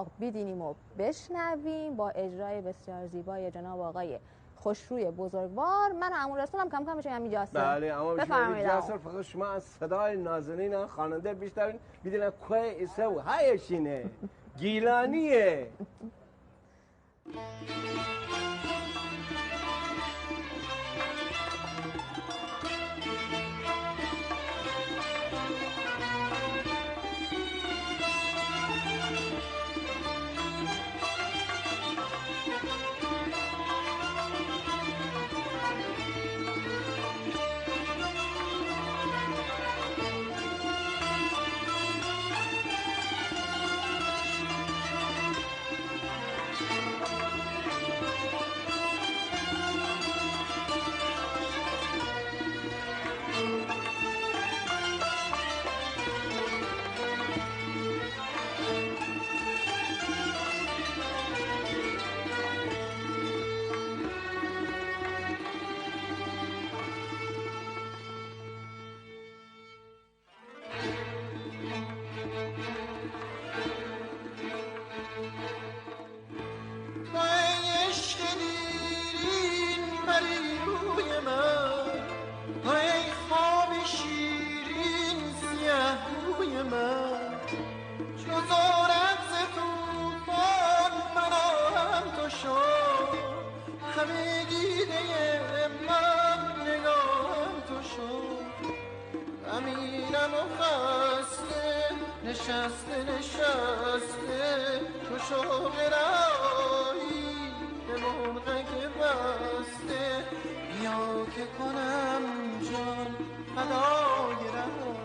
بیدینیم و بشنویم با اجرای بسیار زیبای جناب آقای خوشروی بزرگوار. من و عمو رسول هم کم کم بشیم همین جاسر. بله اما جاسر فقط شما از صدای نازنین خواننده بیشتر بیدین کوه ایسو هایشینه گیلانیه. نشسته تو شوق رایی به مرغک بسته بیا که کنم جان فدای رهام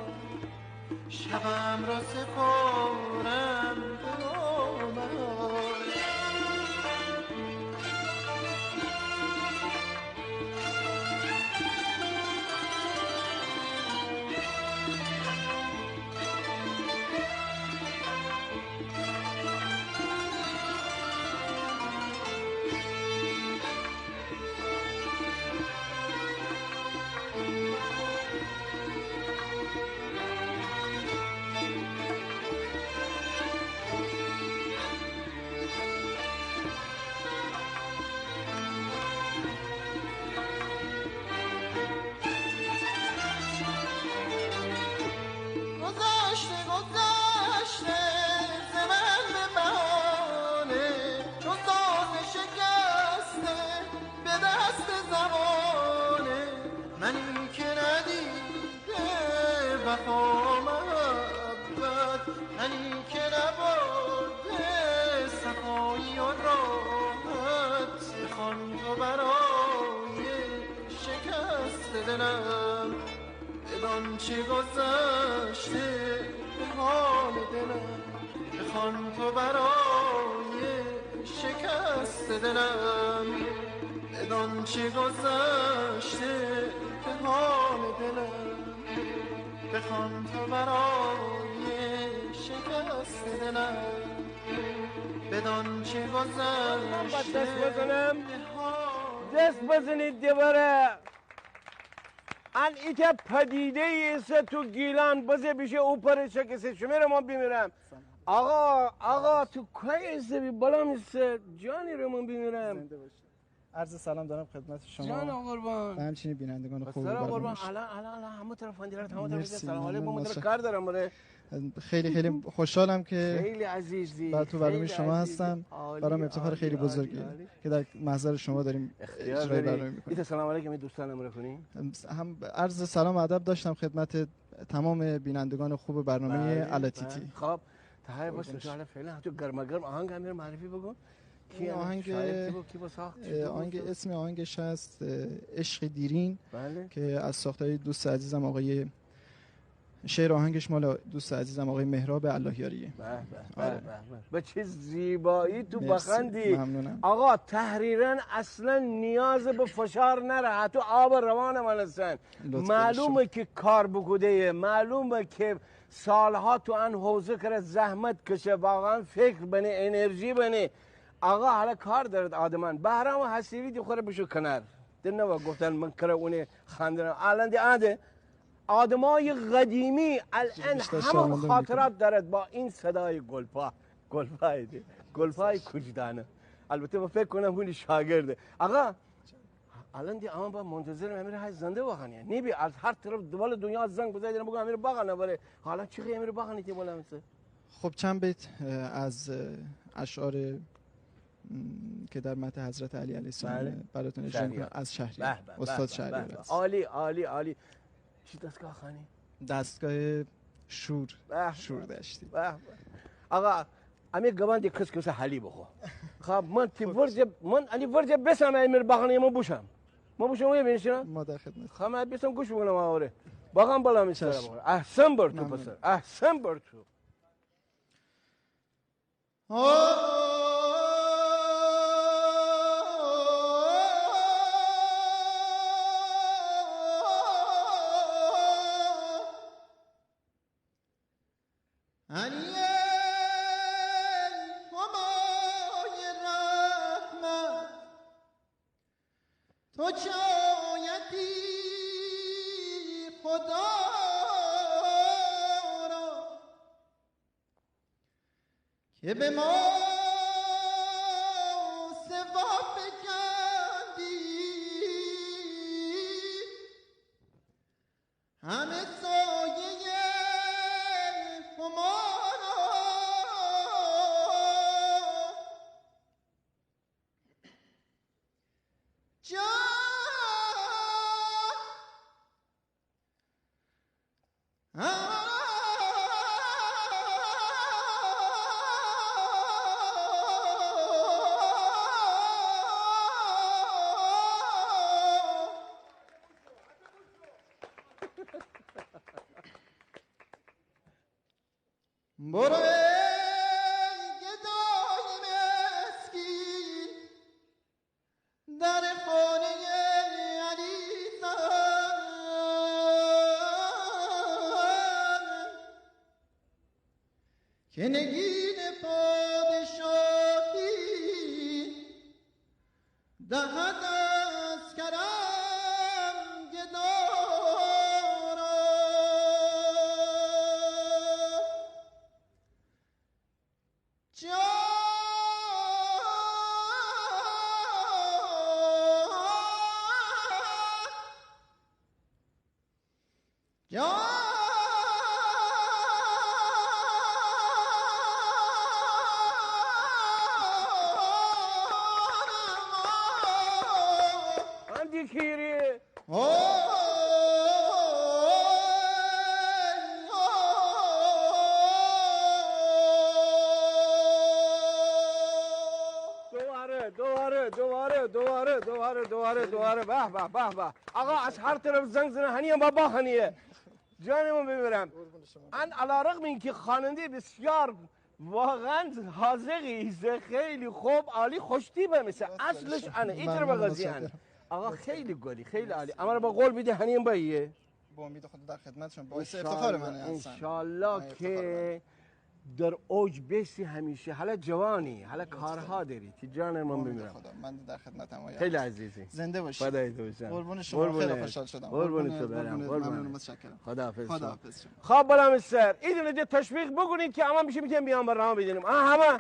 شبم را سپارم به نامت. چه گذشته به حال دلم بخوان تو برای شکست دلم بدان چه گذشته به حال دلم بخوان تو برای شکست دلم بدان چه گذشته دست بزنید دیواره ان ای که پدیده ایسه تو گیلان بزه بیشه او پرشه کسی شمیره ما بیمیرم. آقا تو که ایسه بی بالا میسه جانی رو من بیمیرم. عرض سلام دارم خدمت شما جان قربان و همچنین بینندگان خوب سلام قربان. الان همه طرف اندیرت همه طرف سلام علیکم من کار دارم مره. خیلی خوشحالم که خیلی عزیزی تو برنامه شما هستم. برام افتخار خیلی بزرگیه که در محضر شما داریم اجرای برنامه می‌کنیم. سلام علیکم دوستانم رو کنی. هم عرض سلام و ادب داشتم خدمت تمام بینندگان خوب برنامه الاتیتی. خب تهیه باش تو فعلا تو گرما گرم آهنگ همین معرفی بگو. آهنگ اسم آهنگش هست عشق دیرین. بله. که از ساختای دوست عزیزم آقای شعر آهنگش مال دوست عزیزم آقای مهراب اللهیاریه. به چه زیبایی تو بخندی. ممنونم. آقا تحریرن اصلا نیاز به فشار نره تو آب روان من هستن. معلومه که کار بکوده معلومه که سالها تو ان حوزه کرد زحمت کشه واقعا فکر بنه انرژی بنه. آقا حالا کار دارد آدمان بهرام حسیبی دی خوره بشو کنار دنوا گفتن من کرا اون خاندن الان دی عاده آدمای قدیمی الان همه خاطرات دارد با این صدای گلپا گلفای کجدانه. البته من فکر کنم اون شاگرده. آقا الان دی اما با منتظر امیر های زنده واقعا نبی از هر طرف دول دنیا زنگ بزنید بگم امیر باغ نبره. حالا چی امیر باغ نیتی بالا مثل؟ خب چند بیت از اشعار که در متن حضرت علی علیه السلام براتون اجرا می‌کنم از شهریار استاد شهریار. عالی عالی عالی. چی دستگاه خانی؟ دستگاه شور داشتی. آقا امیر گوان دی کس حلی بخو. خب من علی ورجه بسم امیر باغ ما بوشم میبینی ما در خدمت. خب من بسم گوش بکنم آوره. باغم بالا میسرم. احسن بر تو پسر. احسن بر تو. تو چایتی خدا را که به ما سوا فکندی همه سایه همارا برو ای گدای مسکین در خانه علی زن که نگین پادشاهی دهد از کرم گدا را دواره به آقا از هر طرف زنگ زنه هنیه بابا هنیه جانمو ببرم. ان علی رغم اینکه خواننده بسیار واقعا حاذقی خیلی خوب عالی خوشتیبه مثل اصلش انه ایتر بغازی انه آقا خیلی گلی خیلی عالی. اما با قول بیده هنیم باییه با امید خدا در خدمتشون. باعث افتخار منه انشالله که در اوج بیستی همیشه. حالا جوانی حالا کارها داری تی جان من بمیرم. من در خدمتم. خیلی عزیزی زنده باشی. خدای تو باشم. قربون شما. خیلی خوشحال شدم. قربون تو برم. ممنون متشکرم. خداحافظ. خداحافظ. خب بالا مستر ایدونه ده تشویق بکنید که اما میشه میتونیم بیان برنامه بدینیم. همه